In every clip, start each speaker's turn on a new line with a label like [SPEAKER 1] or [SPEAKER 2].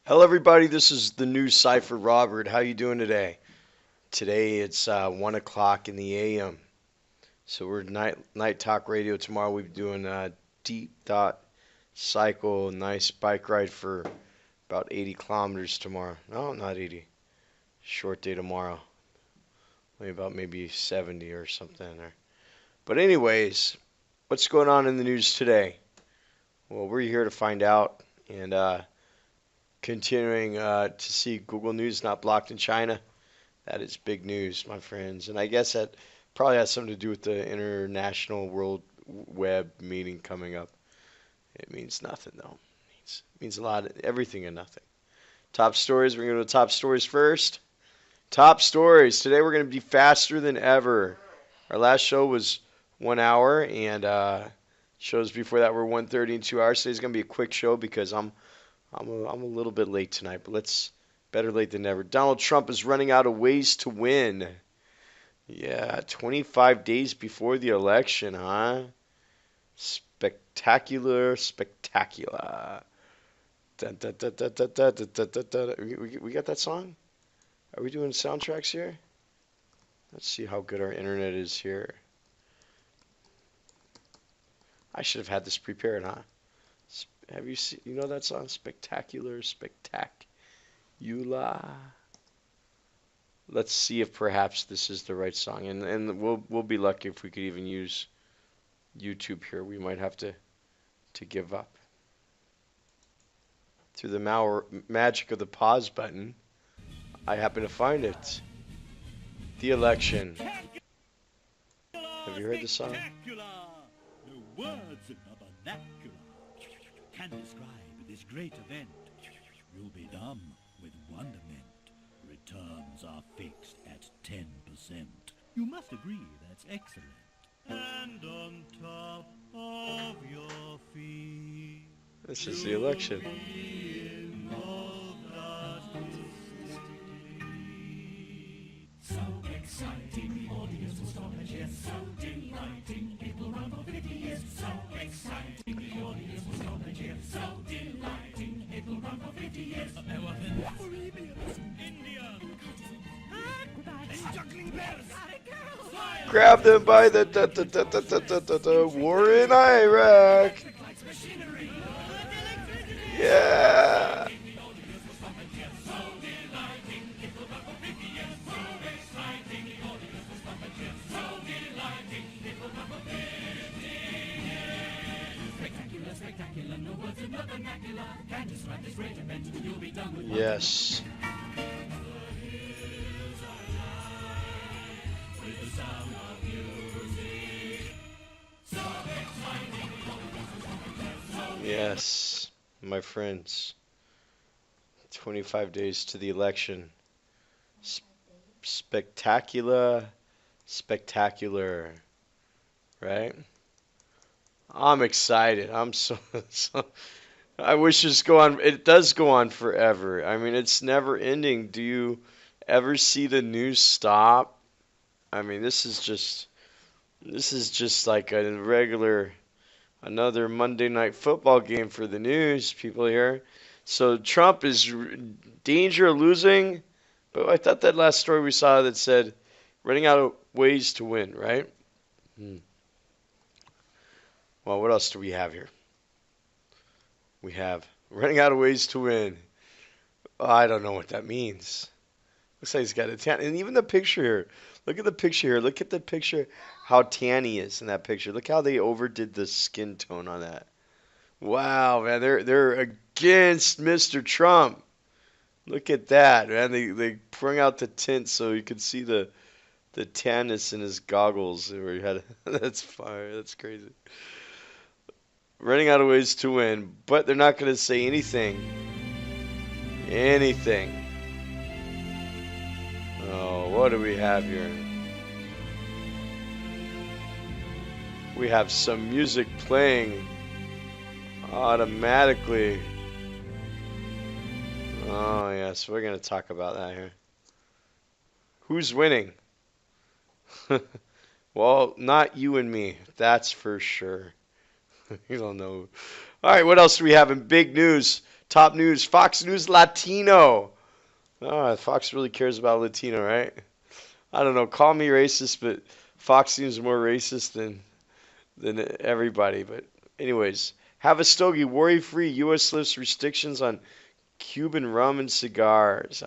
[SPEAKER 1] Hello, everybody. This is the new Cypher Robert. How you doing today? Today it's 1 o'clock in the a.m. So we're night talk radio. Tomorrow we'll be doing a deep thought cycle, nice bike ride for about 80 kilometers tomorrow. No, not 80. Short day tomorrow. Maybe 70 or something there. But anyways, what's going on in the news today? Well, we're here to find out, and continuing to see Google News not blocked in China. That is big news, my friends. And I guess that probably has something to do with the International World Web meeting coming up. It means nothing, though. It means a lot of everything and nothing. Top stories. We're going to go to top stories first. Top stories. Today we're going to be faster than ever. Our last show was 1 hour, and shows before that were 1:30 and 2 hours. Today's going to be a quick show because I'm a little bit late tonight, but better late than never. Donald Trump is running out of ways to win. Yeah, 25 days before the election, huh? Spectacular. Dun, dun, dun, dun, dun, dun, dun, dun, dun, dun. We got that song? Are we doing soundtracks here? Let's see how good our internet is here. I should have had this prepared, huh? Have you seen, you know that song? Spectacular. Let's see if perhaps this is the right song. And we'll be lucky if we could even use YouTube here. We might have to give up. Through the magic of the pause button, I happen to find it. The election. Have you heard the song?
[SPEAKER 2] No words in the vernacular can describe this great event. You'll be dumb with wonderment. Returns are fixed at 10%. You must agree that's excellent. And on top of your feet.
[SPEAKER 1] This is the election.
[SPEAKER 2] So exciting, the audience will stop and cheer. So delighting, it will run for 50 years. So exciting, the audience will stop and cheer. So delighting, it will run for 50 years. Arabians, India, acrobats, and juggling bears.
[SPEAKER 1] Grab them by the war in Iraq. Yeah. Yes. Yes, my friends. 25 days to the election. Spectacular. Right? I'm excited. I'm so I wish this go on. It does go on forever. I mean, it's never ending. Do you ever see the news stop? I mean, this is just like a regular Another Monday night football game for the news people here. So Trump is danger of losing, but I thought that last story we saw that said running out of ways to win, right? Hmm. Well, what else do we have here? We have running out of ways to win. Oh, I don't know what that means. Looks like he's got a tan. And even the picture here. Look at the picture here. Look at the picture. How tan he is in that picture. Look how they overdid the skin tone on that. Wow, man. They're against Mr. Trump. Look at that, man. They bring out the tint so you can see the tanness in his goggles. Where he had that's fire. That's crazy. Running out of ways to win, but they're not going to say anything. Anything. Oh, what do we have here? We have some music playing automatically. Oh, yes, we're going to talk about that here. Who's winning? Well, not you and me, that's for sure. You don't know. All right, what else do we have in big news? Top news, Fox News Latino. Oh, Fox really cares about Latino, right? I don't know, call me racist, but Fox seems more racist than everybody. But anyways, have a stogie, worry-free. U.S. lifts restrictions on Cuban rum and cigars.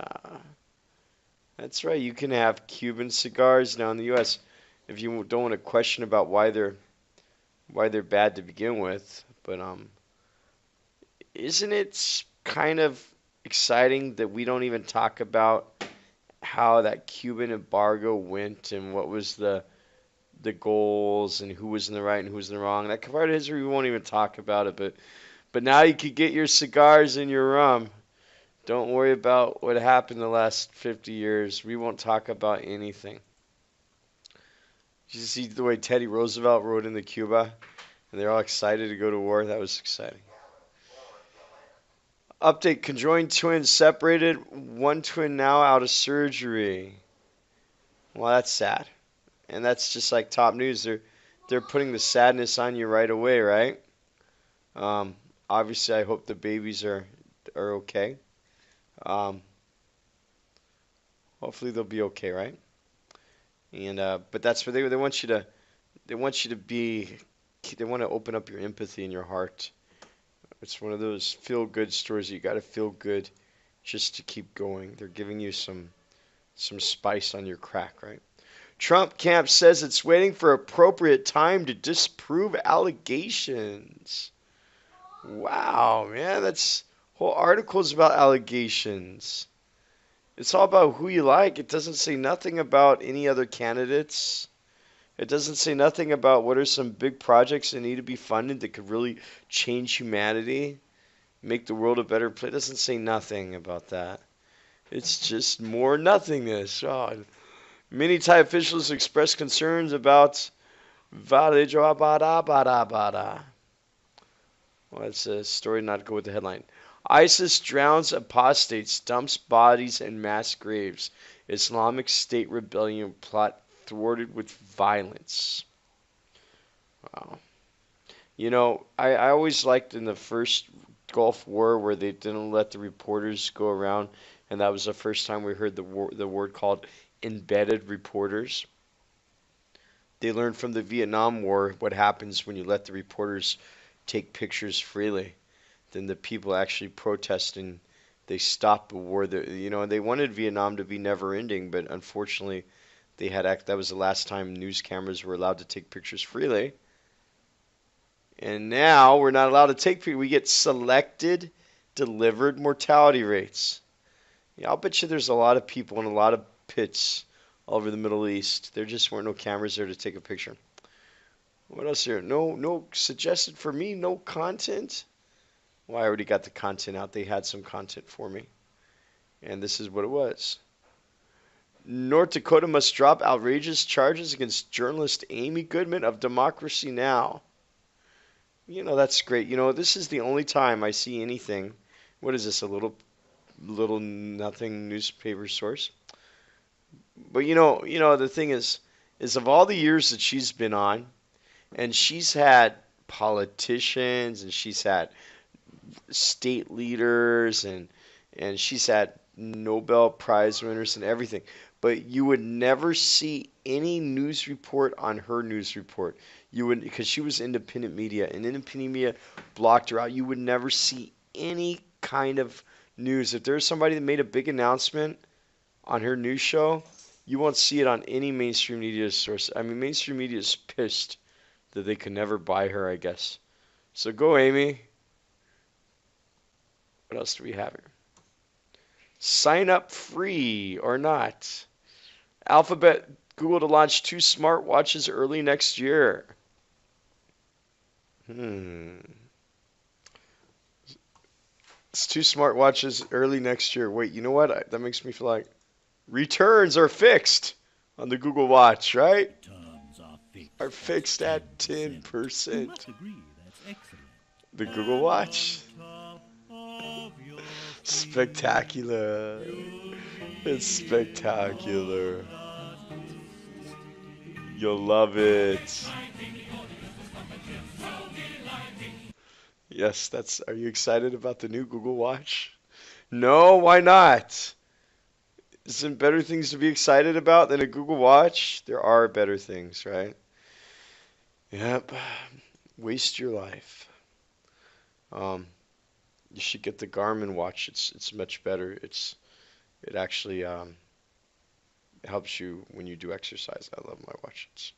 [SPEAKER 1] That's right, you can have Cuban cigars now in the U.S. if you don't want to question about why they're bad to begin with. But isn't it kind of exciting that we don't even talk about how that Cuban embargo went and what was the goals and who was in the right and who was in the wrong. That part of history we won't even talk about it, but now you could get your cigars and your rum. Don't worry about what happened the last 50 years. We won't talk about anything. Did you see the way Teddy Roosevelt rode into Cuba and they're all excited to go to war? That was exciting. Update, conjoined twins separated. One twin now out of surgery. Well, that's sad. And that's just like top news. They're putting the sadness on you right away, right? Obviously, I hope the babies are okay. Um, hopefully they'll be okay, right? And but that's what they want you to be. They want to open up your empathy and your heart. It's one of those feel good stories. You got to feel good just to keep going. They're giving you some spice on your crack, right? Trump camp says it's waiting for appropriate time to disprove allegations. Wow, man, that's whole articles about allegations. It's all about who you like. It doesn't say nothing about any other candidates. It doesn't say nothing about what are some big projects that need to be funded that could really change humanity, make the world a better place. It doesn't say nothing about that. It's just more nothingness. Oh, many Thai officials expressed concerns about Valejo Bada Bada Bada. Well, it's a story not to go with the headline. ISIS drowns apostates, dumps bodies in mass graves. Islamic State rebellion plot thwarted with violence. Wow. You know, I always liked in the first Gulf War where they didn't let the reporters go around, and that was the first time we heard the word called embedded reporters. They learned from the Vietnam War what happens when you let the reporters take pictures freely. Then the people actually protest and they stop the war. They wanted Vietnam to be never ending, but unfortunately, that was the last time news cameras were allowed to take pictures freely. And now we're not allowed to take pictures. We get selected, delivered mortality rates. Yeah, I'll bet you there's a lot of people in a lot of pits all over the Middle East. There just weren't no cameras there to take a picture. What else here? No suggested for me. No content. Well, I already got the content out. They had some content for me. And this is what it was. North Dakota must drop outrageous charges against journalist Amy Goodman of Democracy Now! That's great. This is the only time I see anything. What is this, a little nothing newspaper source? But the thing is of all the years that she's been on, and she's had politicians, and she's had state leaders, and she's had Nobel Prize winners and everything. But you would never see any news report on her news report. You would, because she was independent media, and independent media blocked her out. You would never see any kind of news. If there's somebody that made a big announcement on her news show, you won't see it on any mainstream media source. I mean, mainstream media is pissed that they could never buy her, I guess. So go, Amy. What else do we have here? Sign up free or not. Alphabet Google to launch 2 smartwatches early next year. It's 2 smartwatches early next year. Wait, you know what? That makes me feel like returns are fixed on the Google Watch, right? Are fixed at 10%. The Google Watch. Spectacular. It's spectacular. You'll love it. Yes, that's. Are you excited about the new Google Watch? No, why not? Isn't better things to be excited about than a Google Watch? There are better things, right? Yep. Waste your life. You should get the Garmin watch. It's much better. It actually helps you when you do exercise. I love my watch. It's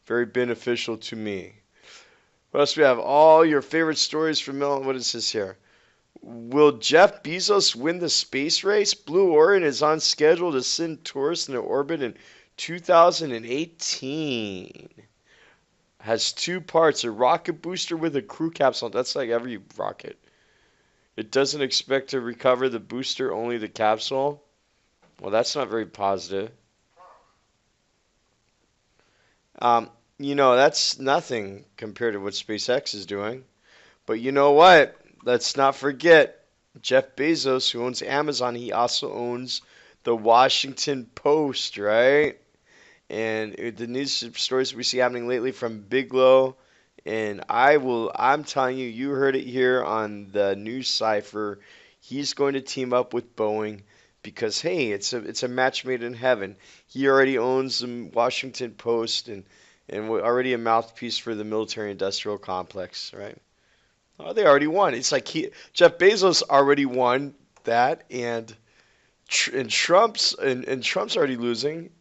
[SPEAKER 1] very beneficial to me. What else do we have? All your favorite stories from Millen. What is this here? Will Jeff Bezos win the space race? Blue Origin is on schedule to send tourists into orbit in 2018. Has 2 parts, a rocket booster with a crew capsule. That's like every rocket. It doesn't expect to recover the booster, only the capsule. Well, that's not very positive. That's nothing compared to what SpaceX is doing. But you know what? Let's not forget Jeff Bezos, who owns Amazon. He also owns the Washington Post, right? And the news stories we see happening lately from Bigelow. And I'm telling you, you heard it here on the News Cipher. He's going to team up with Boeing because, hey, it's a match made in heaven. He already owns the Washington Post and already a mouthpiece for the military-industrial complex, right? Oh, they already won. It's like Jeff Bezos already won that, and Trump's already losing.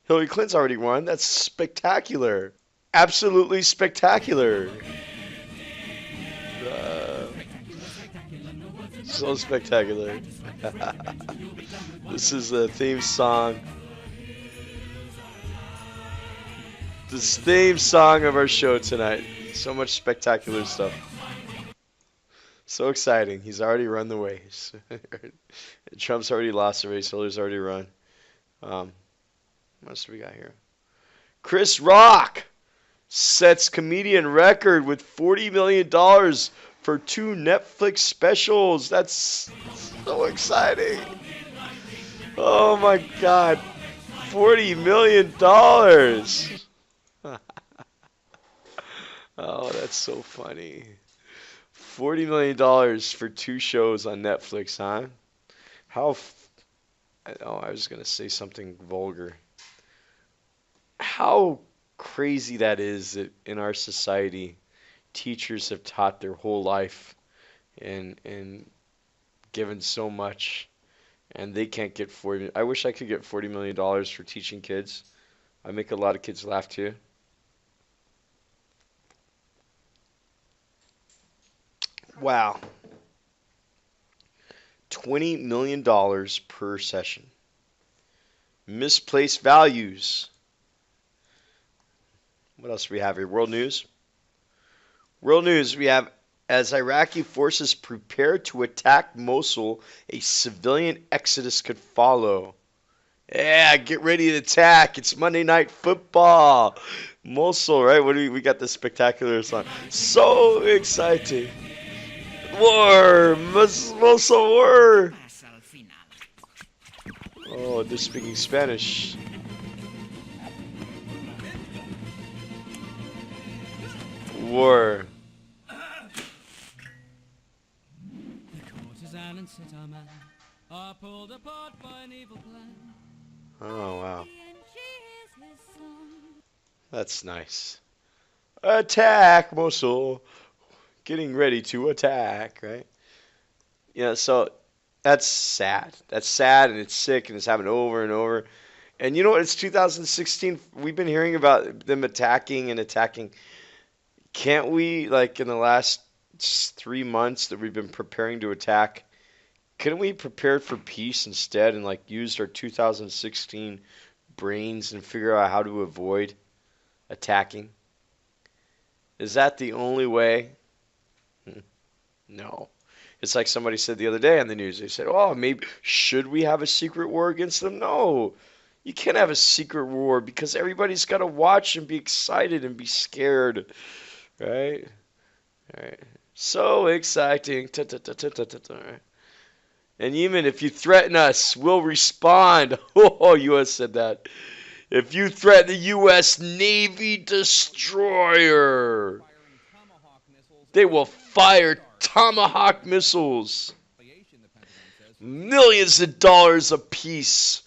[SPEAKER 1] Hillary Clinton's already won. That's spectacular. Absolutely spectacular. So spectacular. This is the theme song. The theme song of our show tonight. So much spectacular stuff. So exciting. He's already run the race. Trump's already lost the race. Hillary's already run. What else do we got here? Chris Rock sets comedian record with $40 million for 2 Netflix specials. That's so exciting. Oh my God. $40 million. Oh, that's so funny. $40 million for 2 shows on Netflix, huh? I was going to say something vulgar. How crazy that is that in our society, teachers have taught their whole life and given so much, and they can't get 40. I wish I could get $40 million for teaching kids. I make a lot of kids laugh too. Wow. $20 million per session. Misplaced values. What else do we have here? World news. World news, we have, as Iraqi forces prepare to attack Mosul, a civilian exodus could follow. Yeah, get ready to attack. It's Monday Night Football. Mosul, right? We got the spectacular song. So exciting. War! Mosul war! Oh, they're speaking Spanish. War.
[SPEAKER 2] stand and sit our man, are pulled apart by an evil plan.
[SPEAKER 1] Oh, wow.
[SPEAKER 2] The end she hears his song.
[SPEAKER 1] That's nice. Attack, Mosul. Getting ready to attack, right? Yeah, so that's sad. That's sad and it's sick and it's happening over and over. And you know what? It's 2016. We've been hearing about them attacking and attacking. Can't we, like in the last 3 months that we've been preparing to attack, couldn't we prepare for peace instead and like used our 2016 brains and figure out how to avoid attacking? Is that the only way? No. It's like somebody said the other day on the news. They said, "Oh, maybe should we have a secret war against them?" No. You can't have a secret war because everybody's got to watch and be excited and be scared, right? Right. So exciting. Right. And Yemen, if you threaten us, we'll respond. Oh, U.S. said that. If you threaten the U.S. Navy destroyer, they will fire Tomahawk missiles. Millions of dollars apiece.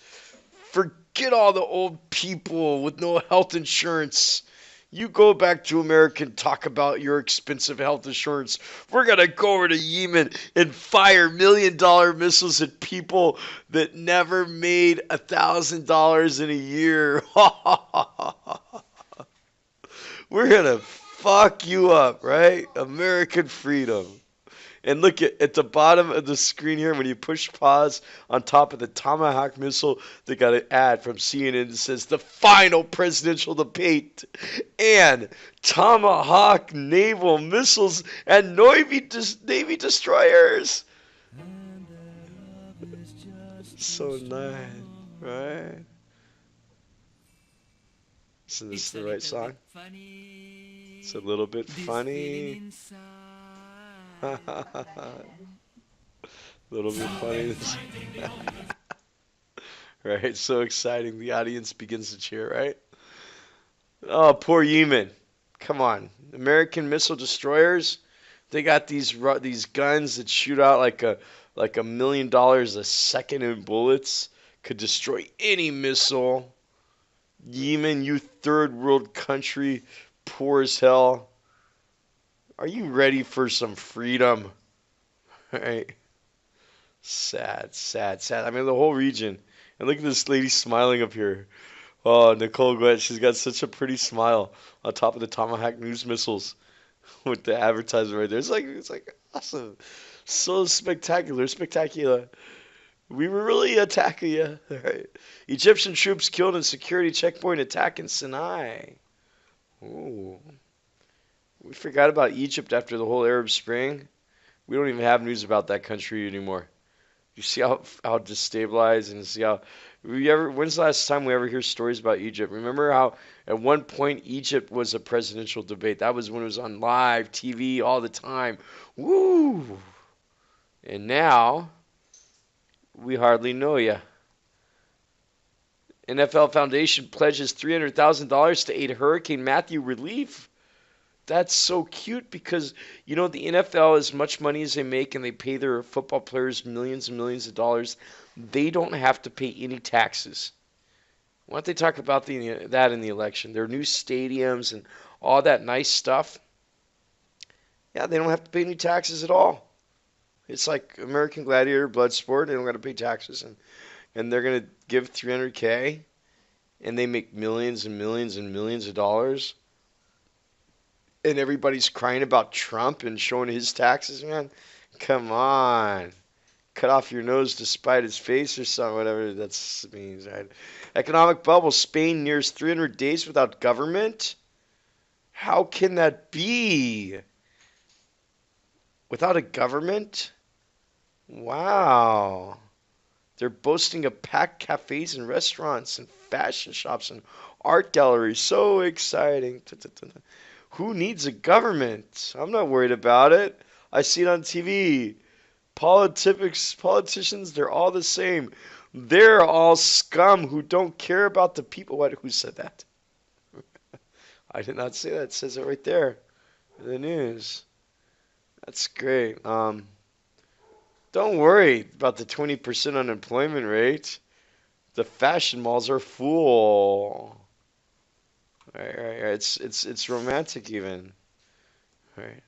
[SPEAKER 1] Forget all the old people with no health insurance. You go back to America and talk about your expensive health insurance. We're going to go over to Yemen and fire $1 million missiles at people that never made $1,000 in a year. We're going to fuck you up, right? American freedom. And look at the bottom of the screen here, when you push pause on top of the Tomahawk missile, they got an ad from CNN that says the final presidential debate and Tomahawk naval missiles and Navy destroyers. So nice, right? So this is the right song? It's a little bit funny. Little bit funny. Right, so exciting. The audience begins to cheer, right? Oh, poor Yemen. Come on. American missile destroyers, they got these guns that shoot out like $1 million a second in bullets, could destroy any missile. Yemen, you third world country, poor as hell. Are you ready for some freedom? Right? Sad, sad, sad. I mean, the whole region. And look at this lady smiling up here. Oh, Nicole Gwitt, she's got such a pretty smile on top of the Tomahawk news missiles with the advertisement right there. It's like awesome. So spectacular, spectacular. We were really attacking you. Right. Egyptian troops killed in security checkpoint attack in Sinai. Ooh. We forgot about Egypt after the whole Arab Spring. We don't even have news about that country anymore. You see how destabilized and see how when's the last time we ever hear stories about Egypt? Remember how at one point Egypt was a presidential debate. That was when it was on live TV all the time. Woo! And now we hardly know ya. NFL Foundation pledges $300,000 to aid Hurricane Matthew relief. That's so cute because, you know, the NFL, as much money as they make and they pay their football players millions and millions of dollars, they don't have to pay any taxes. Why don't they talk about that in the election? Their new stadiums and all that nice stuff. Yeah, they don't have to pay any taxes at all. It's like American Gladiator, blood sport. They don't got to pay taxes. And they're going to give $300K and they make millions and millions and millions of dollars. And everybody's crying about Trump and showing his taxes, man. Come on. Cut off your nose to spite his face or something, whatever that means, right? Economic bubble. Spain nears 300 days without government. How can that be? Without a government? Wow. They're boasting of packed cafes and restaurants and fashion shops and art galleries. So exciting. Who needs a government? I'm not worried about it. I see it on TV. Politicians, they're all the same. They're all scum who don't care about the people. What? Who said that? I did not say that. It says it right there in the news. That's great. Don't Don't worry about the 20% unemployment rate. The fashion malls are full. All right, all right, all right. It's romantic even. All right.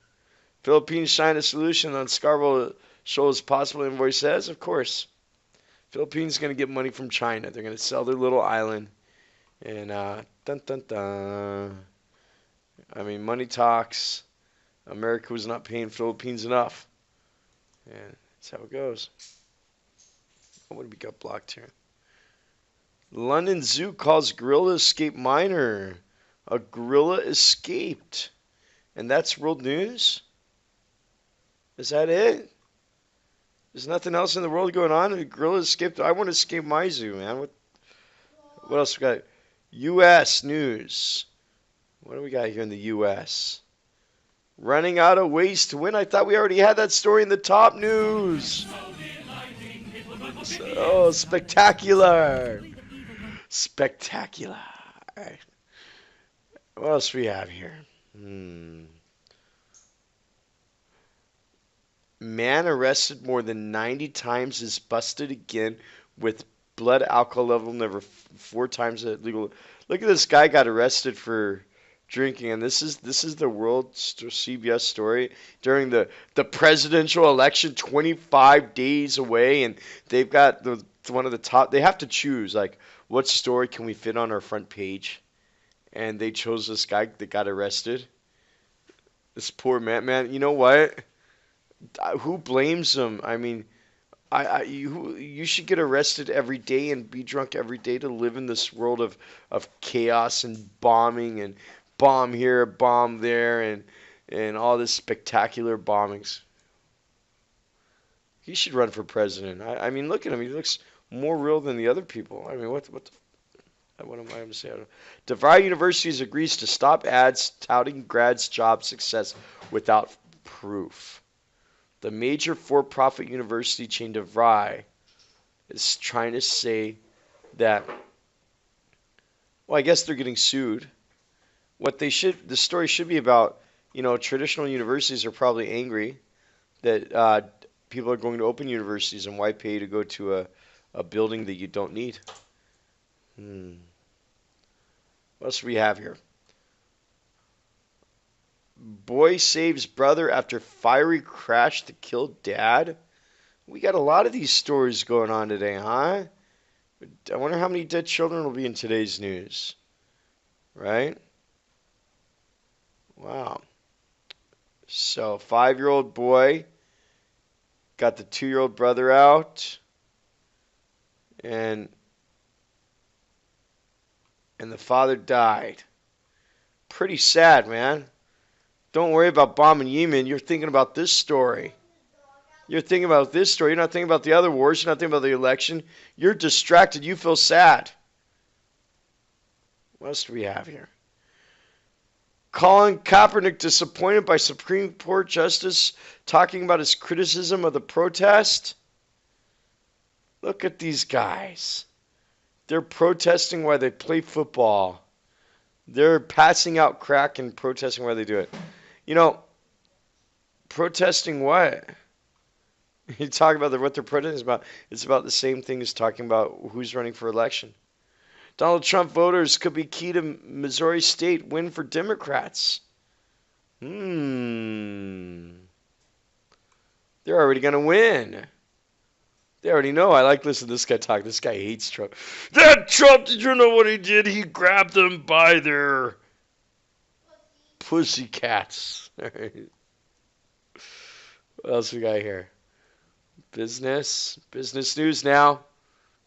[SPEAKER 1] Philippines China solution on Scarborough shows possible invoice says, of course. Philippines going to get money from China. They're going to sell their little island. And dun dun dun. I mean, money talks. America was not paying Philippines enough. And that's how it goes. Oh, what did we got blocked here? London Zoo calls gorilla escape minor. A gorilla escaped. And that's world news? Is that it? There's nothing else in the world going on? A gorilla escaped. I want to escape my zoo, man. What else we got? U.S. news. What do we got here in the U.S.? Running out of ways to win. I thought we already had that story in the top news. Oh, spectacular. Spectacular. All right. What else do we have here? Man arrested more than 90 times is busted again with blood alcohol level never 4 times the legal. Look at this guy got arrested for drinking, and this is the world CBS story during the presidential election, 25 days away, and they've got one of the top. They have to choose like what story can we fit on our front page, and they chose this guy that got arrested. This poor man. You know what? Who blames him? I mean, you should get arrested every day and be drunk every day to live in this world of chaos and bombing and bomb here, bomb there, and all this spectacular bombings. He should run for president. I mean, look at him. He looks more real than the other people. I mean, what am I going to say? DeVry University agrees to stop ads touting grads' job success without proof. The major for-profit university chain DeVry is trying to say that, well, I guess they're getting sued. The story should be about, traditional universities are probably angry that people are going to open universities and why pay to go to a building that you don't need. What else do we have here? Boy saves brother after fiery crash to kill dad. We got a lot of these stories going on today, huh? I wonder how many dead children will be in today's news. Right? Wow. So, 5-year-old boy got the 2-year-old brother out, and the father died. Pretty sad, man. Don't worry about bombing Yemen. You're thinking about this story. You're thinking about this story. You're not thinking about the other wars. You're not thinking about the election. You're distracted. You feel sad. What else do we have here? Colin Kaepernick disappointed by Supreme Court Justice talking about his criticism of the protest. Look at these guys. They're protesting while they play football. They're passing out crack and protesting while they do it. Protesting what? You talk about what they're protesting about. It's about the same thing as talking about who's running for election. Donald Trump voters could be key to Missouri state win for Democrats. They're already going to win. They already know. I like listening to this guy talk. This guy hates Trump. That Trump, did you know what he did? He grabbed them by their pussycats. What else we got here? Business news now.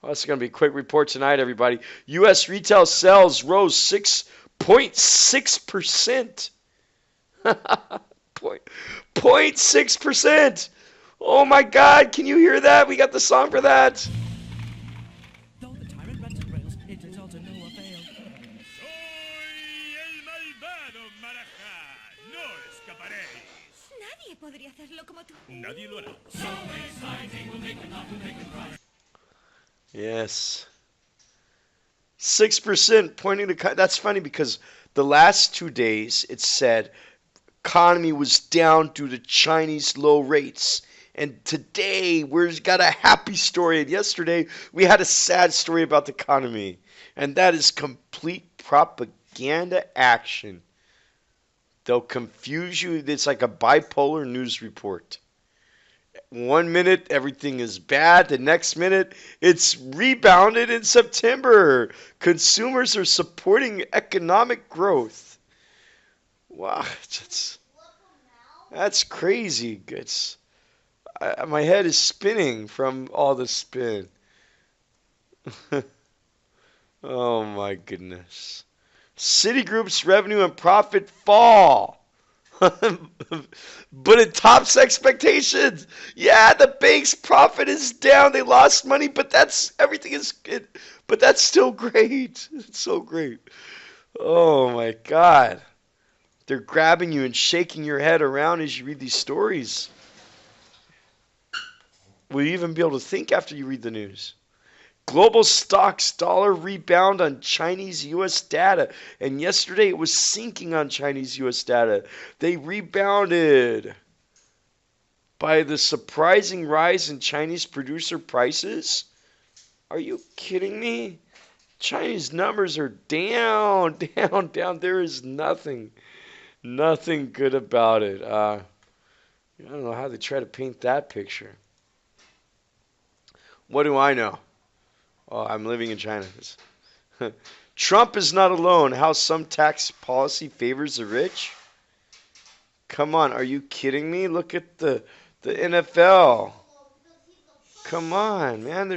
[SPEAKER 1] Well, this is going to be a quick report tonight, everybody. U.S. retail sales rose 6.6%. 0.6%. Oh my God, can you hear that? We got the song for that.
[SPEAKER 2] Though the tyrant runs and rails, it is all to no avail. Soy el malvado Maraja. No escaparéis.
[SPEAKER 3] Nadie podría hacerlo como tú.
[SPEAKER 2] Nadie lo hará.
[SPEAKER 1] Yes. 6% pointing to... That's funny because the last 2 days it said economy was down due to Chinese low rates. And today we've got a happy story. And yesterday we had a sad story about the economy. And that is complete propaganda action. They'll confuse you. It's like a bipolar news report. One minute everything is bad, the next minute it's rebounded in September. Consumers are supporting economic growth. Wow, that's crazy. My head is spinning from all the spin. Oh my goodness. Citigroup's revenue and profit fall. But it tops expectations. Yeah, the bank's profit is down. They lost money, but everything is good. But that's still great. It's so great. Oh my God. They're grabbing you and shaking your head around as you read these stories. Will you even be able to think after you read the news? Global stocks dollar rebound on Chinese U.S. data. And yesterday it was sinking on Chinese U.S. data. They rebounded by the surprising rise in Chinese producer prices. Are you kidding me? Chinese numbers are down, down, down. There is nothing good about it. I don't know how they try to paint that picture. What do I know? Oh, I'm living in China. Trump is not alone. How some tax policy favors the rich? Come on, are you kidding me? Look at the NFL. Come on, man.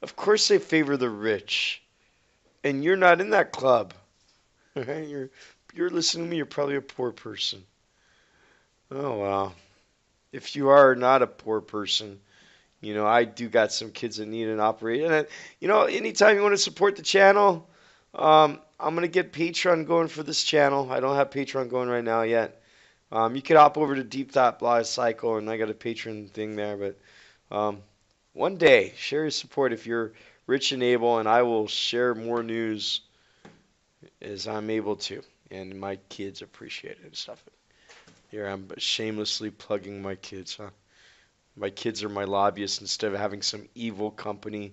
[SPEAKER 1] Of course they favor the rich. And you're not in that club. Right? You're listening to me, you're probably a poor person. Oh wow. If you are not a poor person, I do got some kids that need an operator. And, anytime you want to support the channel, I'm going to get Patreon going for this channel. I don't have Patreon going right now yet. You could hop over to Deep Thought Blog Cycle, and I got a Patreon thing there. But one day, share your support if you're rich and able, and I will share more news as I'm able to. And my kids appreciate it and stuff. Here I'm shamelessly plugging my kids, huh? My kids are my lobbyists instead of having some evil company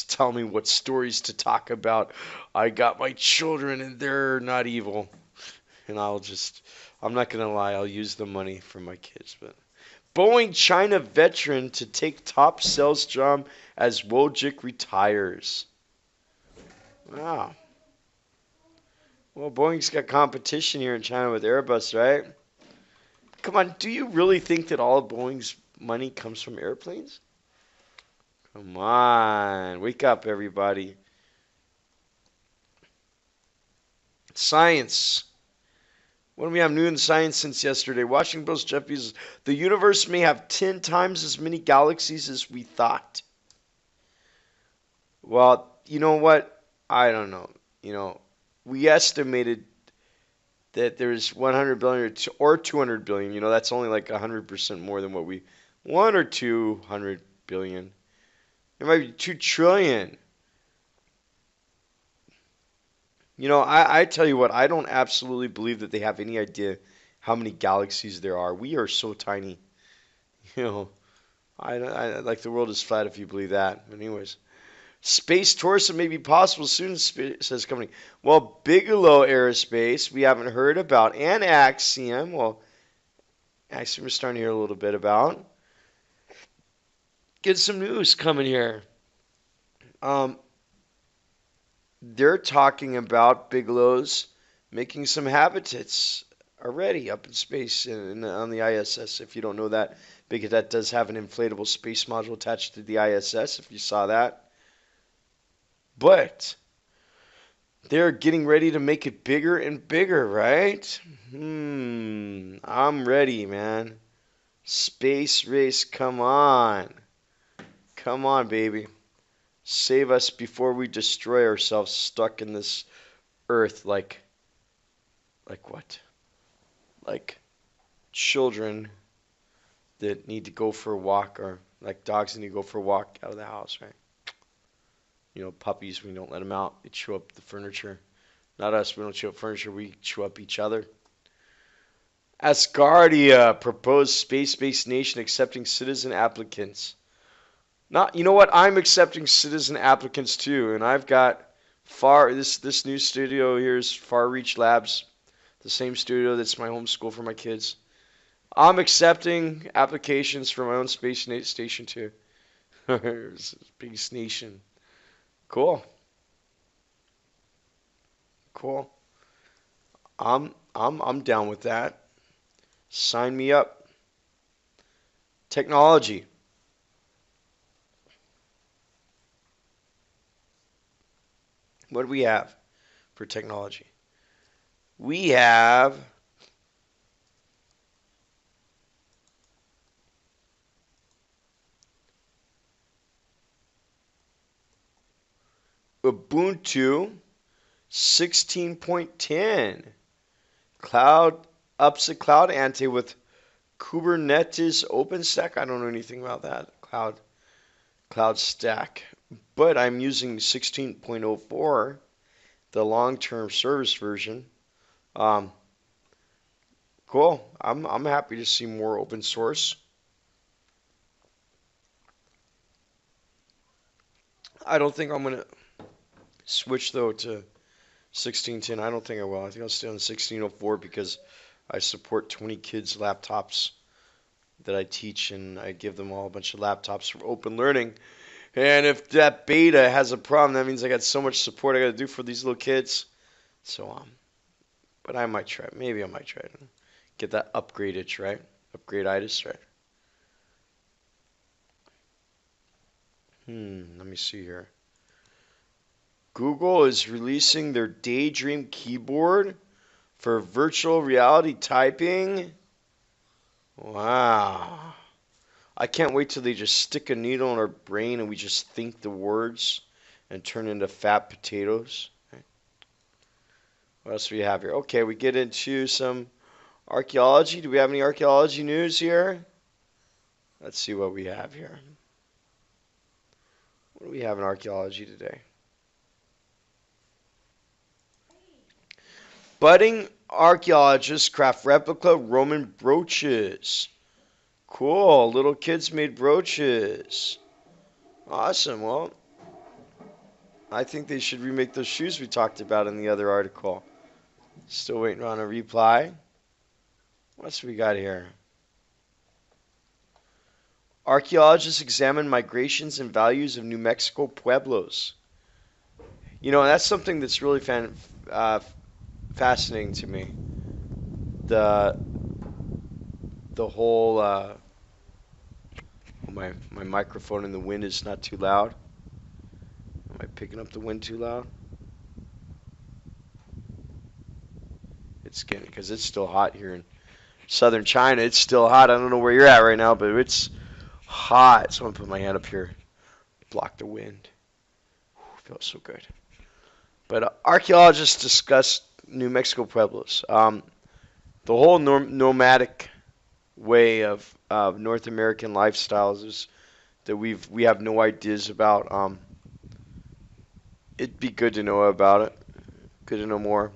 [SPEAKER 1] tell me what stories to talk about. I got my children and they're not evil. And I'm not going to lie, I'll use the money for my kids. But Boeing China veteran to take top sales job as Wojcik retires. Wow. Well, Boeing's got competition here in China with Airbus, right? Come on, do you really think that all of Boeing's money comes from airplanes? Come on, wake up, everybody. Science. What do we have new in science since yesterday? Washington Post Jeff Bezos. The universe may have 10 times as many galaxies as we thought. Well, you know what? I don't know. We estimated that there's 100 billion or 200 billion. That's only like 100% more than what 1 or 200 billion. It might be 2 trillion. I tell you what, I don't absolutely believe that they have any idea how many galaxies there are. We are so tiny. I like the world is flat if you believe that. But anyways, space tourism may be possible soon, says company. Well, Bigelow Aerospace, we haven't heard about, and Axiom. Well, Axiom we're starting to hear a little bit about. Get some news coming here. They're talking about Bigelow's making some habitats already up in space on the ISS. If you don't know that, because that does have an inflatable space module attached to the ISS, if you saw that. But they're getting ready to make it bigger and bigger, right? I'm ready, man. Space race, come on. Come on, baby. Save us before we destroy ourselves stuck in this earth like what? Like children that need to go for a walk, or like dogs that need to go for a walk out of the house, right? Puppies, we don't let them out. They chew up the furniture. Not us, we don't chew up furniture, we chew up each other. Asgardia proposed space-based nation accepting citizen applicants. Not, you know what? I'm accepting citizen applicants too, and I've got this new studio here is Far Reach Labs, the same studio that's my home school for my kids. I'm accepting applications for my own station too. Space nation. Cool. Cool. I'm down with that. Sign me up. Technology. What do we have for technology? We have Ubuntu 16.10. Cloud ups the cloud ante with Kubernetes OpenStack. I don't know anything about that. Cloud stack. But I'm using 16.04, the long-term service version. Um, cool. I'm happy to see more open source. I don't think I'm gonna switch though to 1610. I don't think I will. I think I'll stay on 1604 because I support 20 kids' laptops that I teach, and I give them all a bunch of laptops for open learning. And if that beta has a problem, that means I got so much support I got to do for these little kids. So, but I might try. Maybe I might try to get that upgrade itch, right? Upgrade-itis, right? Let me see here. Google is releasing their Daydream keyboard for virtual reality typing. Wow. I can't wait till they just stick a needle in our brain and we just think the words and turn into fat potatoes. What else do we have here? Okay, we get into some archaeology. Do we have any archaeology news here? Let's see what we have here. What do we have in archaeology today? Budding archaeologists craft replica Roman brooches. Cool. Little kids made brooches. Awesome. Well, I think they should remake those shoes we talked about in the other article. Still waiting on a reply. What else we got here? Archaeologists examine migrations and values of New Mexico pueblos. You know, that's something that's really fascinating to me. The whole my microphone in the wind is not too loud. Am I picking up the wind too loud? It's getting, because it's still hot here in southern China. It's still hot. I don't know where you're at right now, but it's hot. So I'm gonna put my hand up here, block the wind. Feels so good. But archaeologists discuss New Mexico pueblos. The whole nomadic way of North American lifestyles is that we have no ideas about. It'd be good to know about it. Good to know more.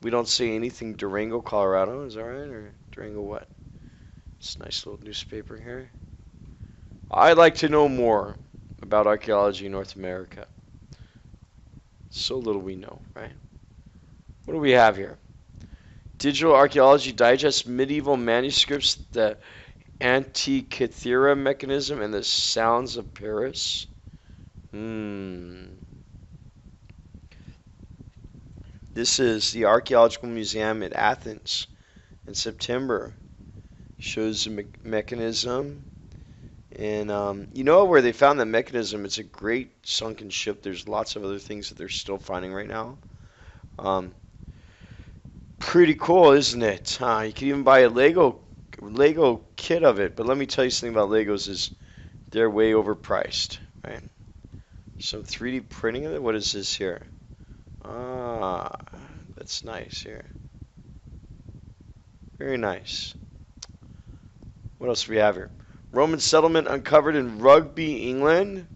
[SPEAKER 1] We don't see anything Durango, Colorado. Is that right? Or Durango what? It's a nice little newspaper here. I'd like to know more about archaeology in North America. So little we know, right? What do we have here? Digital Archaeology Digest, Medieval Manuscripts, the Antikythera Mechanism, and the Sounds of Paris. This is the Archaeological Museum at Athens in September. Shows the mechanism. And you know where they found that mechanism? It's a great sunken ship. There's lots of other things that they're still finding right now. Pretty cool, isn't it? You can even buy a Lego kit of it. But let me tell you something about Legos is they're way overpriced, right? Some 3D printing of it. What is this here? That's nice here. Very nice. What else do we have here? Roman settlement uncovered in Rugby, England.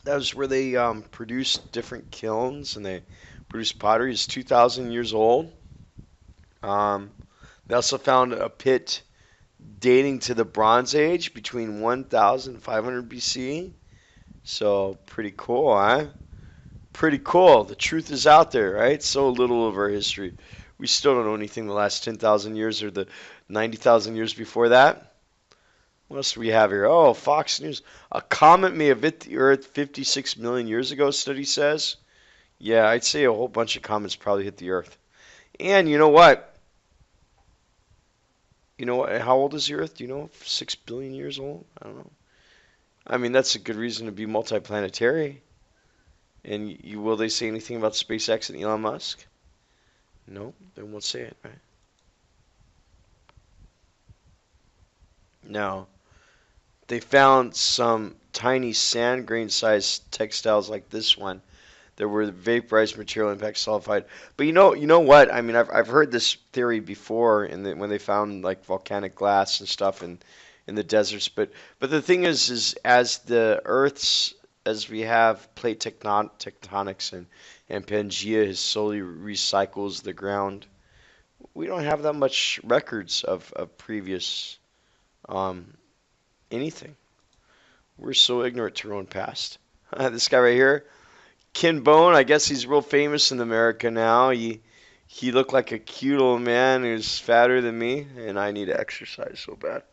[SPEAKER 1] That was where they produced different kilns and they produced pottery. It's 2,000 years old. Um, they also found a pit dating to the Bronze Age between 1,500 BC. So pretty cool, huh? Pretty cool. The truth is out there, right? So little of our history. We still don't know anything the last 10,000 years or the 90,000 years before that. What else do we have here? Oh, Fox News. A comet may have hit the Earth 56 million years ago, study says. Yeah, I'd say a whole bunch of comets probably hit the Earth. And you know what? You know what? How old is the Earth? Do you know? 6 billion years old? I don't know. I mean, that's a good reason to be multiplanetary. And will they say anything about SpaceX and Elon Musk? No, they won't say it, right? No. They found some tiny sand grain sized textiles like this one. There were vaporized material impact sulfide. But you know what? I mean, I've heard this theory before when they found like volcanic glass and stuff in the deserts. But the thing is as the Earth's as we have plate tectonics and Pangea has slowly recycles the ground, we don't have that much records of previous um, anything. We're so ignorant to our own past. This guy right here. Ken Bone, I guess he's real famous in America now. He looked like a cute old man who's fatter than me, and I need to exercise so bad.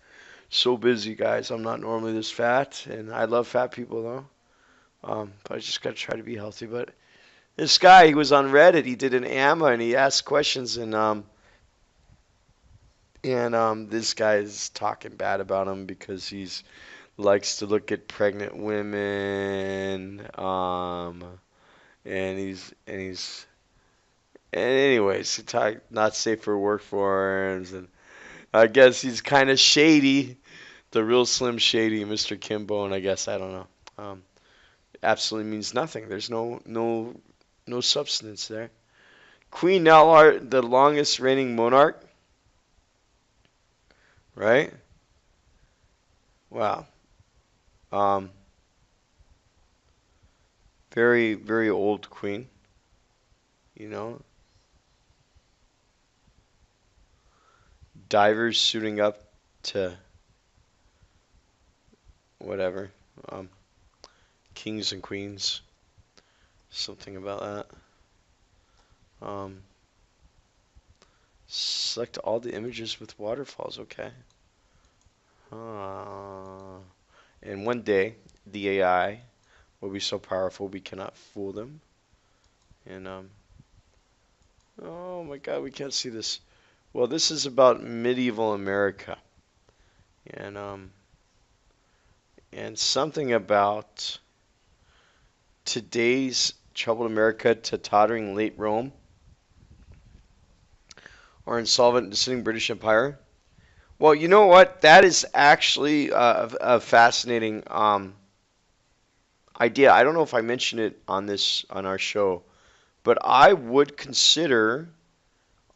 [SPEAKER 1] So busy, guys. I'm not normally this fat, and I love fat people though. But I just gotta try to be healthy. But this guy, he was on Reddit. He did an AMA, and he asked questions, and this guy is talking bad about him because he's likes to look at pregnant women. And anyways, he talked not safe for work forums, and I guess he's kind of shady, the real Slim Shady, Mr. Kimbo, and I guess I don't know. Absolutely means nothing. There's no substance there. Queen Nalhart, the longest reigning monarch, right? Wow. Um, very very old queen, you know. Divers suiting up to whatever. Um, Kings and queens. Something about that. Select all the images with waterfalls. Okay. And one day, the AI will be so powerful we cannot fool them. And oh my God, we can't see this. Well, this is about medieval America, and something about today's troubled America to tottering late Rome or insolvent descending British Empire. Well, you know what? That is actually a fascinating idea. I don't know if I mentioned it on our show, but I would consider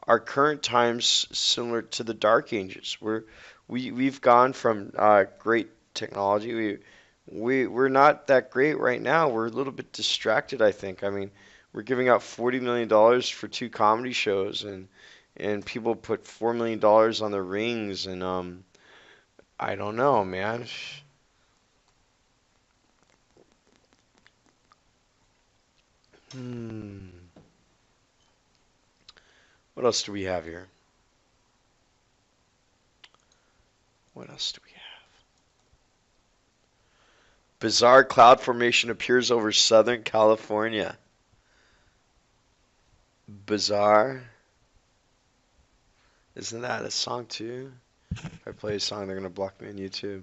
[SPEAKER 1] our current times similar to the Dark Ages, where we've gone from great technology. We're not that great right now. We're a little bit distracted, I think. I mean, we're giving out $40 million for 2 comedy shows, and people put $4 million on the rings, and I don't know, man. Hmm. What else do we have here? What else do we have? Bizarre cloud formation appears over Southern California. Bizarre. Isn't that a song too? If I play a song, they're gonna block me on YouTube.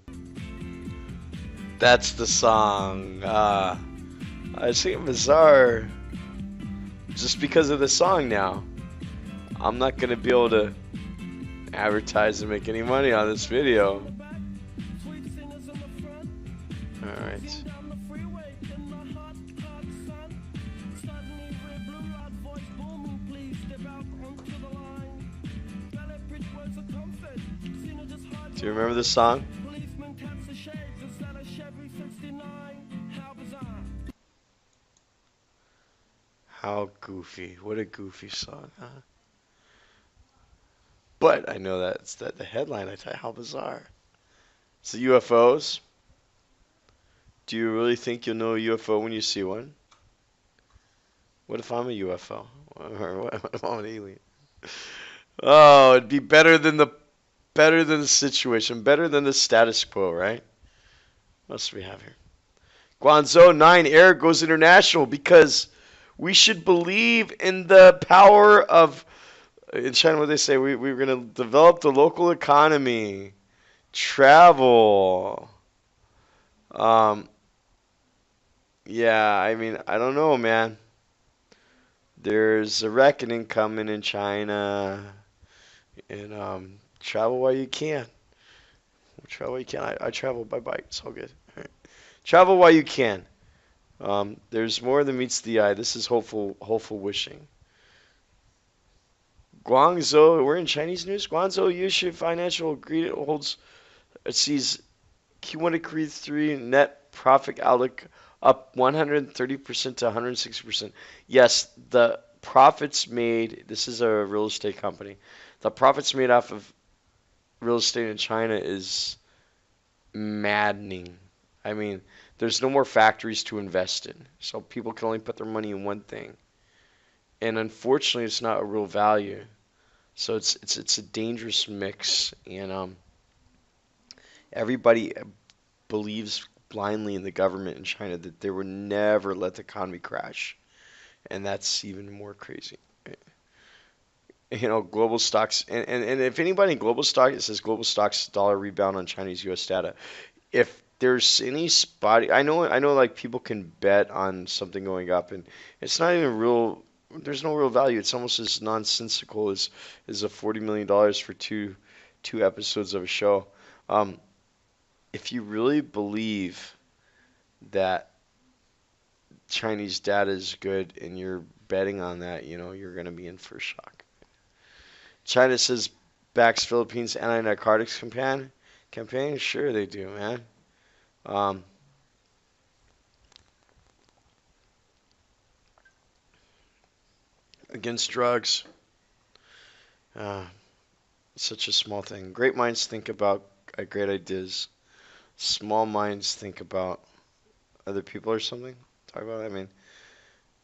[SPEAKER 1] That's the song. I sing Bizarre just because of the song now. I'm not gonna be able to advertise and make any money on this video. Alright. Do you remember this song? How goofy. What a goofy song, huh? But I know that's the headline. I tell you, how bizarre. It's the UFOs. Do you really think you'll know a UFO when you see one? What if I'm a UFO? Or what if I'm an alien? Oh, it'd be better than the situation, better than the status quo, right? What else do we have here? Guangzhou 9 Air goes international because we should believe in the power of. In China, what they say, we're going to develop the local economy, travel. Um, yeah, I mean, I don't know, man. There's a reckoning coming in China, and travel while you can. Travel while you can. I travel by bike. It's all good. Travel while you can. There's more than meets the eye. This is hopeful wishing. Guangzhou, we're in Chinese news. Guangzhou Yushu Financial Agreement holds sees Q1 to Q3 net profit outlook up 130% to 160%. Yes, the profits made. This is a real estate company. The profits made off of real estate in China is maddening. I mean, there's no more factories to invest in, so people can only put their money in one thing, and unfortunately, it's not a real value. So it's a dangerous mix, and everybody believes blindly in the government in China that they will never let the economy crash, and that's even more crazy. Global stocks, and if anybody in global stock, it says global stocks dollar rebound on Chinese U.S. data. If there's any spotty, I know, like people can bet on something going up, and it's not even real. There's no real value. It's almost as nonsensical as a $40 million for two episodes of a show. Um, if you really believe that Chinese data is good and you're betting on that, you're going to be in for a shock. China says backs Philippines anti-narcotics campaign. Sure they do, man. Um, against drugs. Uh, such a small thing. Great minds think about great ideas. Small minds think about other people or something. Talk about it. I mean,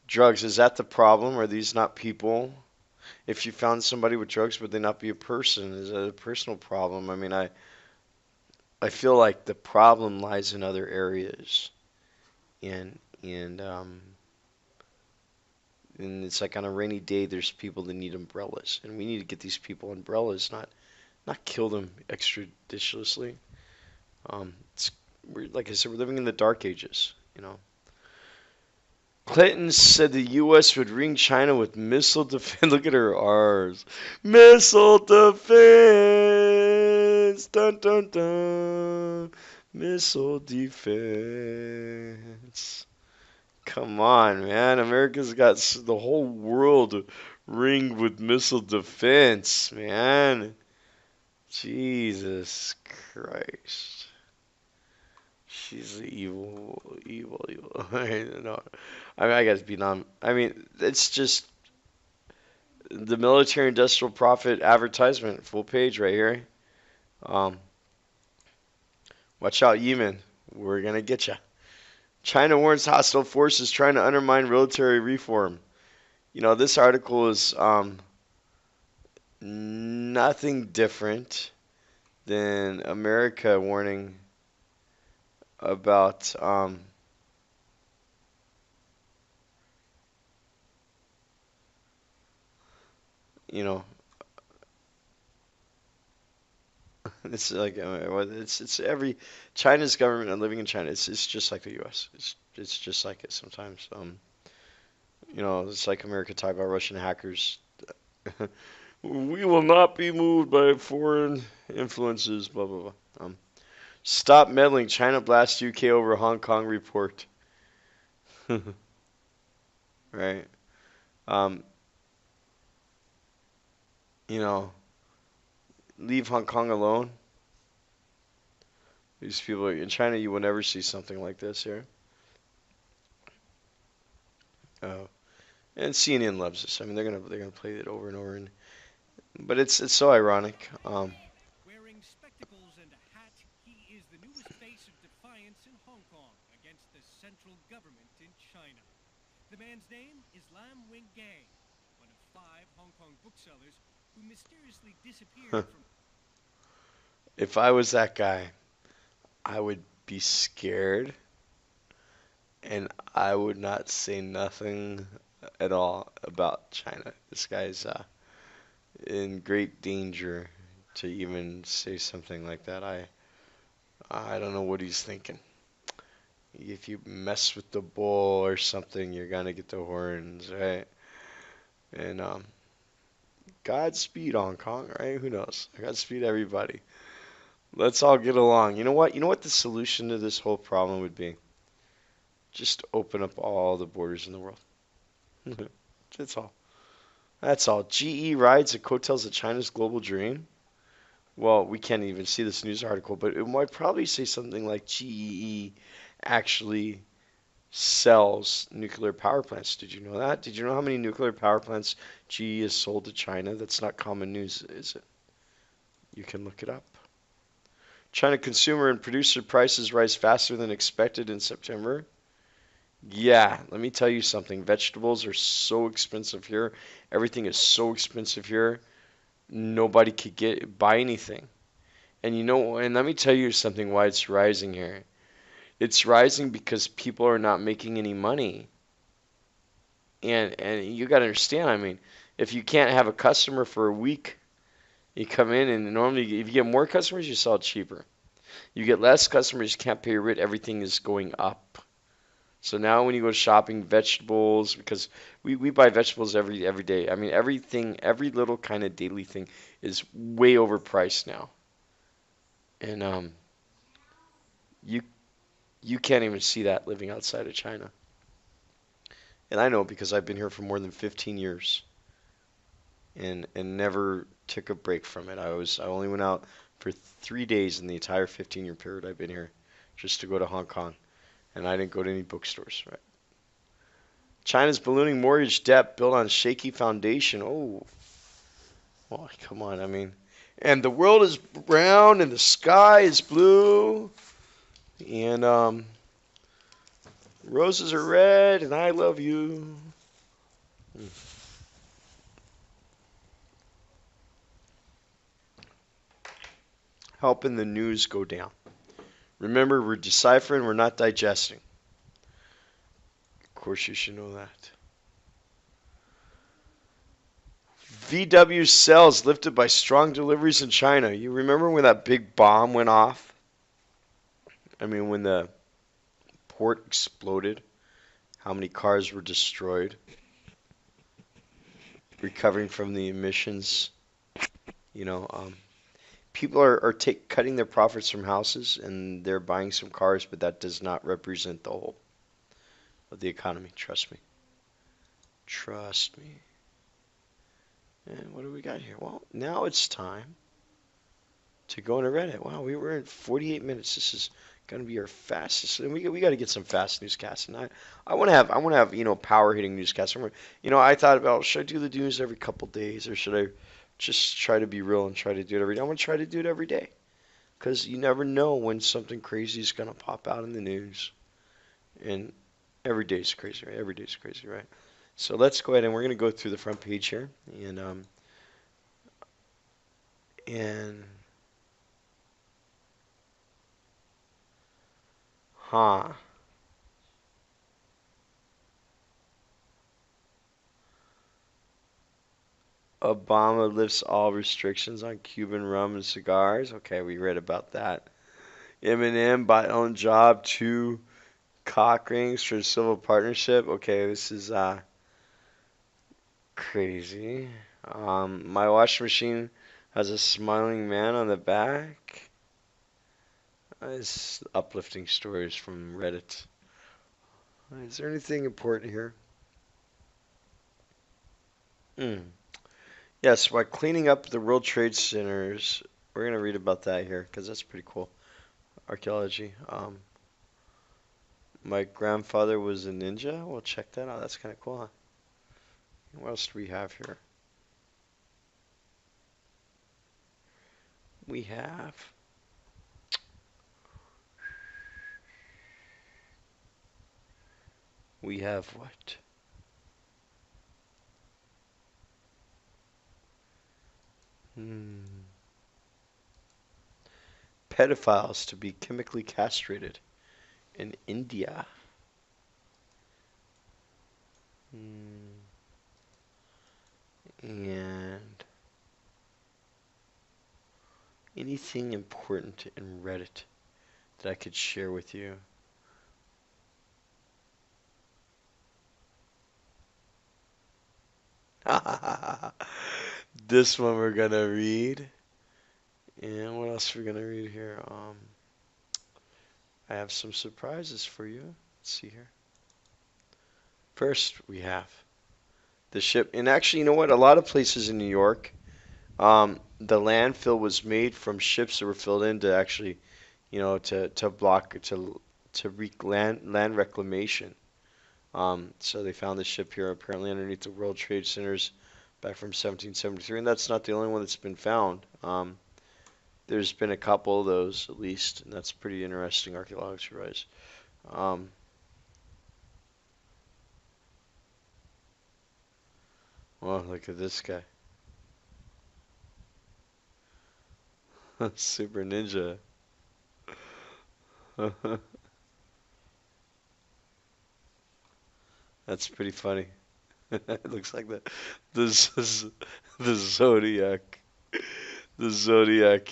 [SPEAKER 1] drugs, is that the problem? Are these not people? If you found somebody with drugs, would they not be a person? Is that a personal problem? I mean, I feel like the problem lies in other areas. And it's like on a rainy day, there's people that need umbrellas, and we need to get these people umbrellas, not kill them extrajudiciously. Like I said, we're living in the dark ages. Clinton said the U.S. would ring China with missile defense. Look at her R's. Missile defense. Dun dun dun. Missile defense. Come on, man. America's got the whole world ringed with missile defense, man. Jesus Christ. She's evil, evil, evil. No, I mean, I gotta be non. I mean, it's just the military industrial profit advertisement, full page right here. Um, watch out, Yemen. We're gonna get you. China warns hostile forces trying to undermine military reform. This article is nothing different than America warning about you know it's every China's government and living in China. It's just like the U.S. It's just like it sometimes. It's like America talk about Russian hackers. We will not be moved by foreign influences. Blah blah blah. Stop meddling. China blasts UK over Hong Kong report. Right. Um, you know, leave Hong Kong alone. These people in China, you will never see something like this here. Uh, And CNN loves this. I mean, they're gonna play it over and over, but it's so ironic.
[SPEAKER 2] Wearing spectacles and a hat, he is the newest face of defiance in Hong Kong against the central government in China. The man's name is Lam Wing-gang, one of 5 Hong Kong booksellers who mysteriously disappeared from.
[SPEAKER 1] If I was that guy, I would be scared, and I would not say nothing at all about China. This guy's in great danger to even say something like that. I don't know what he's thinking. If you mess with the bull or something, you're gonna get the horns, right? And Godspeed Hong Kong, right? Who knows? Godspeed everybody. Let's all get along. You know what? You know what the solution to this whole problem would be? Just open up all the borders in the world. That's all. That's all. GE rides and coattails of China's global dream. Well, we can't even see this news article, but it might probably say something like GE actually sells nuclear power plants. Did you know that? Did you know how many nuclear power plants GE has sold to China? That's not common news, is it? You can look it up. China consumer and producer prices rise faster than expected in September. Yeah, let me tell you something. Vegetables are so expensive here. Everything is so expensive here. Nobody could buy anything. And and let me tell you something why it's rising here. It's rising because people are not making any money. And you got to understand, I mean, if you can't have a customer for a week, you come in and normally if you get more customers, you sell it cheaper. You get less customers, you can't pay your rent, everything is going up. So now when you go shopping, vegetables, because we buy vegetables every day. I mean, everything, every little kind of daily thing is way overpriced now. And you you can't even see that living outside of China. And I know because I've been here for more than 15 years and never took a break from it. I only went out for 3 days in the entire 15-year period I've been here just to go to Hong Kong. And I didn't go to any bookstores, right? China's ballooning mortgage debt built on shaky foundation. Oh, well, come on. I mean, and the world is brown and the sky is blue and roses are red and I love you. Helping the news go down. Remember, we're deciphering, we're not digesting. Of course, you should know that. VW sales lifted by strong deliveries in China. You remember when that big bomb went off? I mean, when the port exploded, how many cars were destroyed? Recovering from the emissions, you know, people are cutting their profits from houses and they're buying some cars, but that does not represent the whole of the economy. Trust me. Trust me. And what do we got here? Well, now it's time to go into Reddit. Wow, we were in 48 minutes. This is going to be our fastest. And we got to get some fast newscasts. And I want to have power hitting newscasts. I thought about should I do the news every couple days or should I just try to be real and try to do it every day? I'm going to try to do it every day because you never know when something crazy is going to pop out in the news. And every day's crazy, right? Every day's crazy, right? So let's go ahead and we're going to go through the front page here and huh. Obama lifts all restrictions on Cuban rum and cigars. Okay, we read about that. Eminem buy own job, 2 cock rings for civil partnership. Okay, this is crazy. My washing machine has a smiling man on the back. It's uplifting stories from Reddit. Is there anything important here? Mm. Yes, by cleaning up the World Trade Centers, we're going to read about that here because that's pretty cool. Archaeology. My grandfather was a ninja. Well, check that out. That's kind of cool, huh? What else do we have here? We have what? Hmm. Pedophiles to be chemically castrated in India. Hmm. And anything important in Reddit that I could share with you? This one we're gonna read. And what else we're gonna read here? I have some surprises for you. Let's see here. First, we have the ship, and actually, you know what? A lot of places in New York, the landfill was made from ships that were filled in to actually, to block land reclamation. So they found the ship here apparently underneath the World Trade Centers back from 1773, and that's not the only one that's been found. There's been a couple of those at least, and that's pretty interesting archaeology-wise. Um, well, look at this guy, Super Ninja. That's pretty funny. It looks like this is the Zodiac, the Zodiac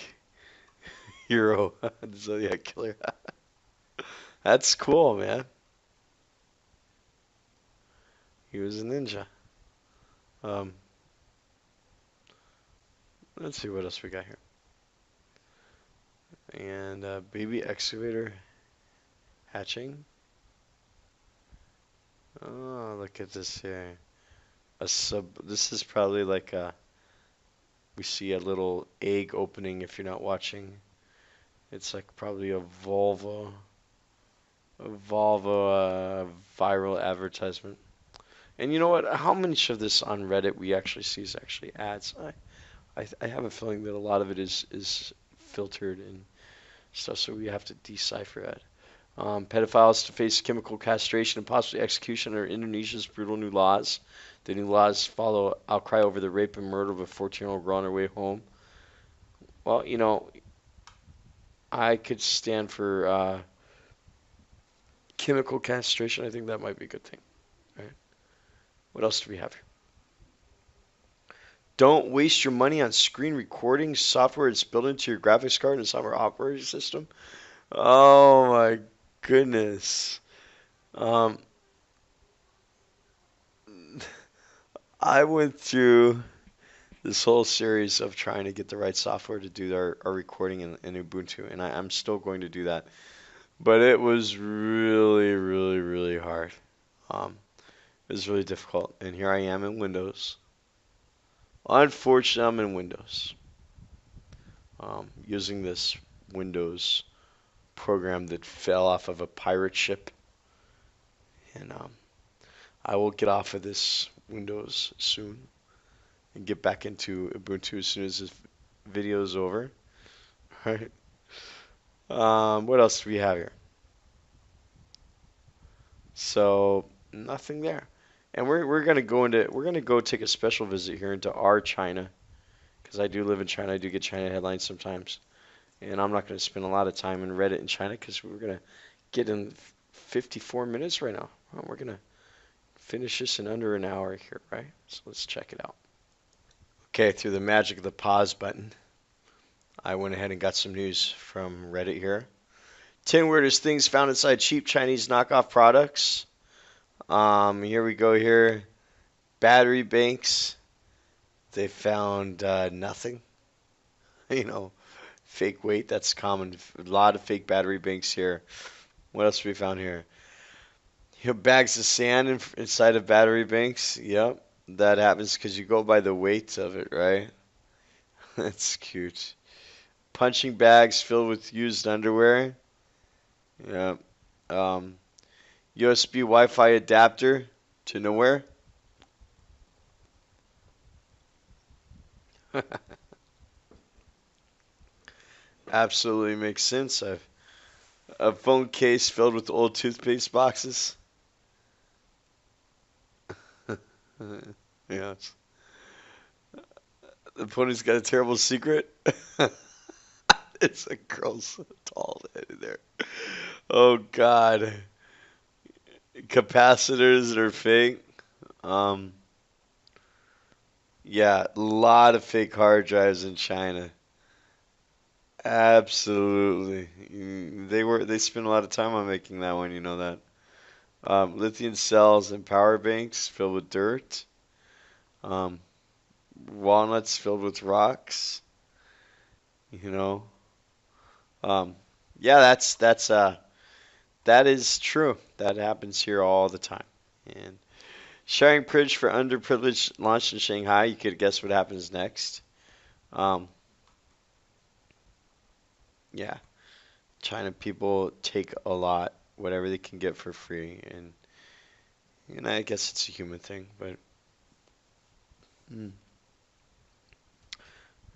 [SPEAKER 1] hero, the Zodiac killer. That's cool, man. He was a ninja. Um, let's see what else we got here. And baby excavator hatching. Oh, look at this here. A sub. This is probably like a. We see a little egg opening if you're not watching. It's like probably a Volvo viral advertisement. And you know what? How much of this on Reddit we actually see is actually ads? I have a feeling that a lot of it is filtered and stuff, so we have to decipher it. Pedophiles to face chemical castration and possibly execution under Indonesia's brutal new laws. The new laws follow outcry over the rape and murder of a 14-year-old girl on her way home. Well, I could stand for chemical castration. I think that might be a good thing. Right? What else do we have here? Don't waste your money on screen recording software that's built into your graphics card and software operating system. Oh my goodness. Um, I went through this whole series of trying to get the right software to do our recording in Ubuntu, and I'm still going to do that. But it was really, really, really hard. It was really difficult. And here I am in Windows. Unfortunately, I'm in Windows. Using this Windows program that fell off of a pirate ship. And I will get off of this Windows soon and get back into Ubuntu as soon as this video is over. Right. What else do we have here? So nothing there. And we're gonna go take a special visit here into our China because I do live in China. I do get China headlines sometimes, and I'm not gonna spend a lot of time in Reddit in China because we're gonna get in 54 minutes right now. Well, we're gonna finish this in under an hour here, right? So let's check it out. Okay, through the magic of the pause button, I went ahead and got some news from Reddit here. 10 weirdest things found inside cheap Chinese knockoff products. Here we go here. Battery banks. They found nothing. You know, fake weight. That's common. A lot of fake battery banks here. What else we found here? Bags of sand inside of battery banks. Yep, that happens because you go by the weight of it, right? That's cute. Punching bags filled with used underwear. Yep. USB Wi-Fi adapter to nowhere. Absolutely makes sense. I've a phone case filled with old toothpaste boxes. Yes. The pony's got a terrible secret. It's a girl so tall in there. Oh God. Capacitors are fake. Um, yeah, a lot of fake hard drives in China. Absolutely. They spent a lot of time on making that one, you know that. Lithium cells and power banks filled with dirt. Um, walnuts filled with rocks, you know. Um, yeah, that is true. That happens here all the time. And sharing bridge for underprivileged launched in Shanghai. You could guess what happens next. Um, yeah, China people take a lot, whatever they can get for free, and I guess it's a human thing. But mm,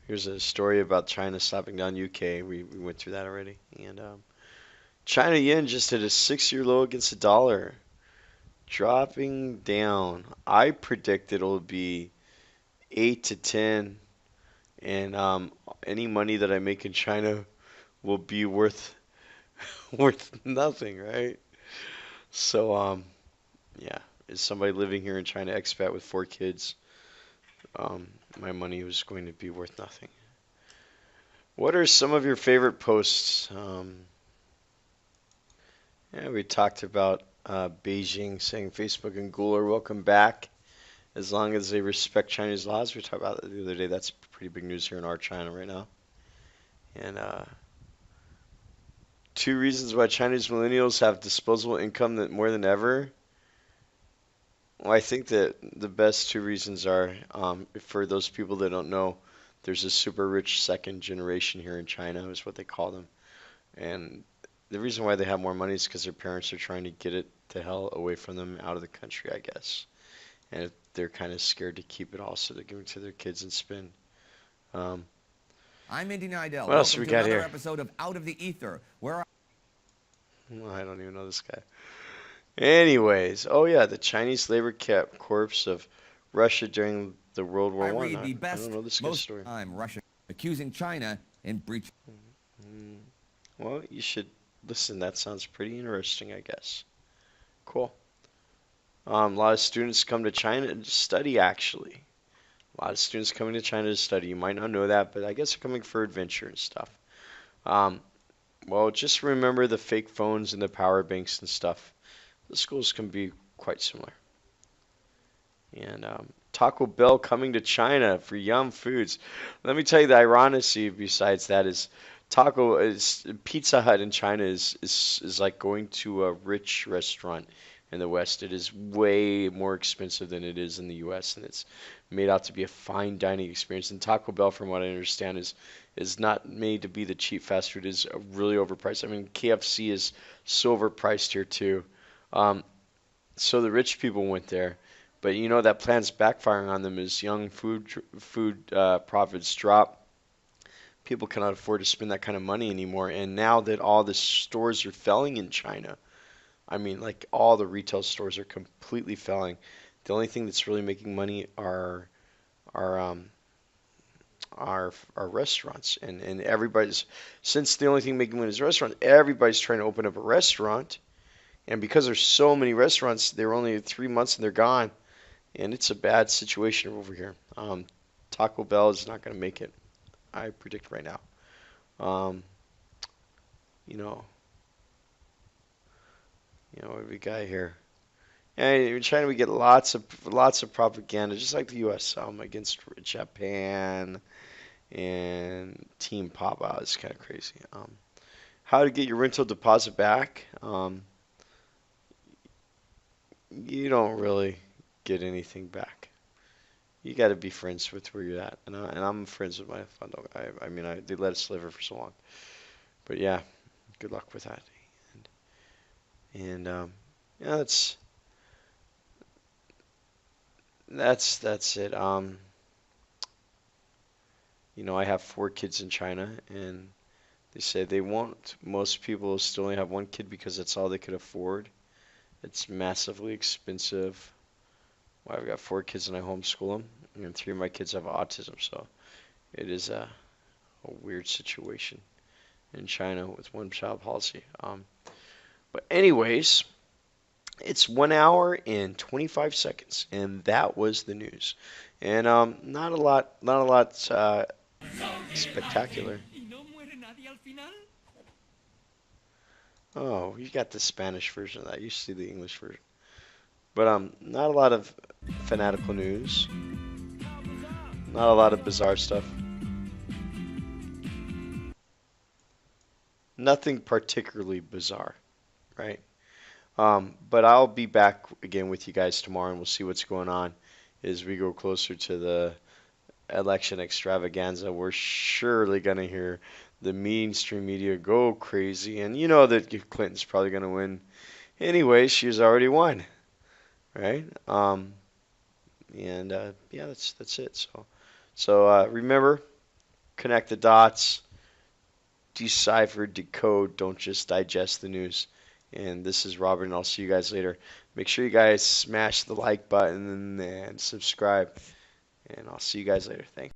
[SPEAKER 1] here's a story about China slapping down UK. We went through that already, and China yen just hit a 6-year low against the dollar, dropping down. I predict it'll be 8 to 10, and any money that I make in China will be worth worth nothing, right? So yeah, as somebody living here in China, expat with 4 kids, um, my money was going to be worth nothing. What are some of your favorite posts? Yeah, we talked about Beijing saying Facebook and Google are welcome back as long as they respect Chinese laws. We talked about that the other day. That's pretty big news here in our China right now. And 2 reasons why Chinese millennials have disposable income that more than ever. Well, I think that the best 2 reasons are for those people that don't know, there's a super rich second generation here in China, is what they call them. And the reason why they have more money is because their parents are trying to get it to hell away from them out of the country, I guess. And they're kind of scared to keep it all, so they're giving it to their kids and spend. Um,
[SPEAKER 4] I'm Indy Nidell.
[SPEAKER 1] what else
[SPEAKER 4] Welcome
[SPEAKER 1] we
[SPEAKER 4] to
[SPEAKER 1] got
[SPEAKER 4] another
[SPEAKER 1] here?
[SPEAKER 4] episode of Out of the Ether, where
[SPEAKER 1] Well, I don't even know this guy. Anyways, oh yeah, the Chinese labor corps of Russia during the World
[SPEAKER 4] I
[SPEAKER 1] War One.
[SPEAKER 4] read
[SPEAKER 1] I,
[SPEAKER 4] the
[SPEAKER 1] I don't
[SPEAKER 4] best,
[SPEAKER 1] know this guy's
[SPEAKER 4] most
[SPEAKER 1] story.
[SPEAKER 4] time Russia accusing China in breach.
[SPEAKER 1] Mm, well, you should listen. That sounds pretty interesting, I guess. Cool. A lot of students come to China to study, actually. A lot of students coming to China to study. You might not know that, but I guess they're coming for adventure and stuff. Um, well, just remember the fake phones and the power banks and stuff. The schools can be quite similar. And Taco Bell coming to China for Yum Foods. Let me tell you the ironically besides that is Taco is Pizza Hut in China is like going to a rich restaurant in the West. It is way more expensive than it is in the US, and it's made out to be a fine dining experience. And Taco Bell, from what I understand, is not made to be the cheap fast food. It is really overpriced. I mean, KFC is so overpriced here too. Um, so the rich people went there, but you know that plan's backfiring on them as young food profits drop. People cannot afford to spend that kind of money anymore. And now that all the stores are failing in China, I mean, like all the retail stores are completely failing. The only thing that's really making money are are restaurants, and everybody's since the only thing making money is restaurants, everybody's trying to open up a restaurant. And because there's so many restaurants, they're only 3 months and they're gone. And it's a bad situation over here. Taco Bell is not going to make it. I predict right now. Um, you know, what do we got here? And in China, we get lots of propaganda, just like the U.S. Against Japan and Team Papa. It's kind of crazy. How to get your rental deposit back? You don't really get anything back. You got to be friends with where you're at, and I'm friends with my fund. I mean, they let us live here for so long, but yeah, good luck with that. And yeah, that's it. I have 4 kids in China, and they say they won't. Most people still only have 1 kid because that's all they could afford. It's massively expensive. Well, I've got 4 kids and I homeschool them, and 3 of my kids have autism, so it is a weird situation in China with one-child policy. But anyways, it's 1 hour and 25 seconds, and that was the news. And not a lot spectacular.
[SPEAKER 2] ¿Y no muere nadie al final?
[SPEAKER 1] Oh, you got the Spanish version of that. You see the English version. But not a lot of fanatical news. Not a lot of bizarre stuff. Nothing particularly bizarre, right? But I'll be back again with you guys tomorrow, and we'll see what's going on as we go closer to the election extravaganza. We're surely going to hear the mainstream media go crazy, and you know that Clinton's probably going to win anyway. She's already won, right? And yeah, that's it. So remember, connect the dots, decipher, decode. Don't just digest the news. And this is Robert, and I'll see you guys later. Make sure you guys smash the like button and subscribe. And I'll see you guys later. Thanks.